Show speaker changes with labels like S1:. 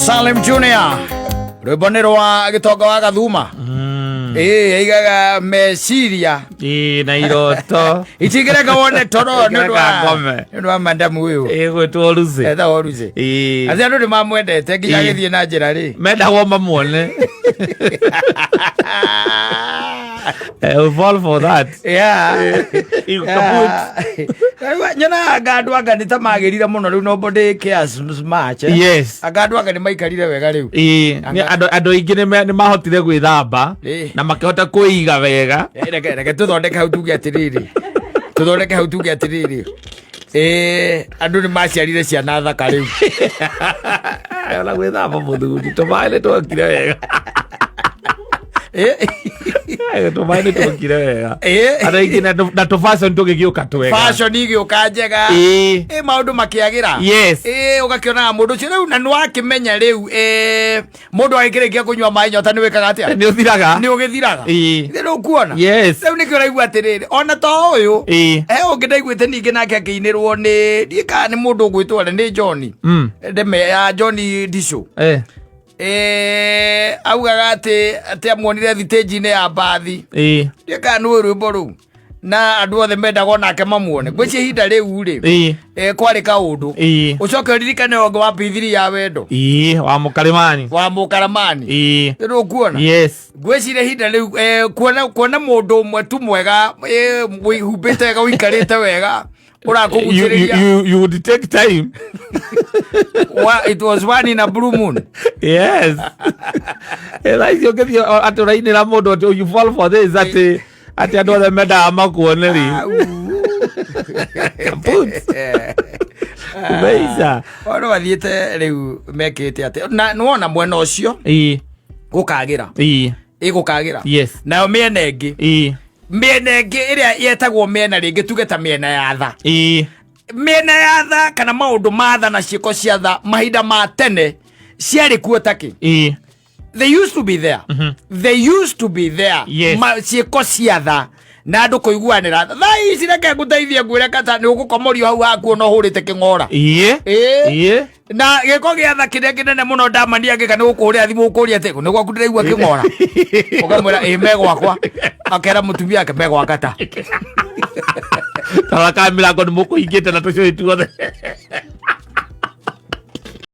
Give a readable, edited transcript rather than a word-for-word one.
S1: Salim Junior rwĩmbonero wa gĩtonga wa Gathuma aigaga meciria
S2: na iroto
S1: itigĩreka wone toro nĩ wa madamu ũyũ
S2: gwĩtwo Lucy
S1: etagwo Lucy atĩ andũ nĩ mamwendete nginya agĩthiĩ na njĩra rĩ
S2: mendagwo mamwone. We'll fall for that.
S1: Yeah. Nyona andũ anga nĩ ta magĩrire mũno rĩu nobody cares much.
S2: Yes.
S1: Andũ anga nĩ maikarire wega rĩu.
S2: Andũ aingĩ nĩ mahotire gwĩthamba na makĩhota kwĩiga wega.
S1: Reke tũthondeke hau tuge atĩrĩrĩ. Andũ nĩ maciarire ciana thaka rĩu.
S2: Ona gwĩthamba mũthuri tũmaĩ nĩ twokire wega. Tumaini tukire wega ara ingi na to fashion tugĩgĩũka twega
S1: fashion igĩũka njega maũndũ makĩagĩra ũgakiona mũndũ ũcio rĩu na nĩ wakĩmenya rĩu mũndũ agĩkĩrĩkia kũnyua maĩ nyota nĩ wĩkaga atĩa nĩ ũgĩthiraga rĩu kuona rĩu nĩkĩo ũraigua atĩrĩrĩ ona to ũyũ ũngĩ ndaiguĩte ningĩ nake akĩinĩrwo nĩ ndiĩka nĩ mũndũ ũgwĩtwo nĩ John ndeme ya John Disho augaga ati amuonire thitĩnji-inĩ ya mbathi ndiĩka nĩ rwĩmbo rũu na andũ othe mendaga nake mamuone gwĩcia ihinda rĩu rĩ kwarĩ kaũndũ ũcoke ũririkane ũngĩ wa P3 ya wendo wa mũkaramani rĩu kuona gwĩciria ihinda rĩu kuona mũndũ ũmwe tu mwega wĩhumbĩte wega ũikarĩte wega
S2: you would take time.
S1: It was one in a blue moon.
S2: Yes. Like you get your aturainira mundu you fall for this ati andu othe mendaga makuone ri. Umeisa.
S1: Oro wathiĩte rĩu mekĩte ati na nĩwona mwena ũcio gũkagĩra gũkagĩra nayo mĩena ĩngĩ mĩena ĩngĩ ĩrĩa yetagwo mĩena rĩngĩ tuge ta mĩena ya tha mĩena ya tha kana maũndũ ma tha na ciĩko cia tha mahinda ma tene ciarĩ kuo takĩ they used to be there ciĩko cia tha na andũ kũiguanĩra thaa ici reke ngũteithie ngwĩre kata nĩ ũgũkomorio hau hakuo no hũrĩte kĩng'ora na gĩko gĩa tha kĩrĩa kĩnene mũno ndamania ngĩka nĩ gũkũhũrĩra thimũ ũkũria atĩ nĩ gwaku ndĩraigua kĩng'ora ũkamwĩra megwakwa akera mũtumia ake megwaka ta
S2: tara kamĩrango nĩ mũkũingĩte na tũcũĩ tuothe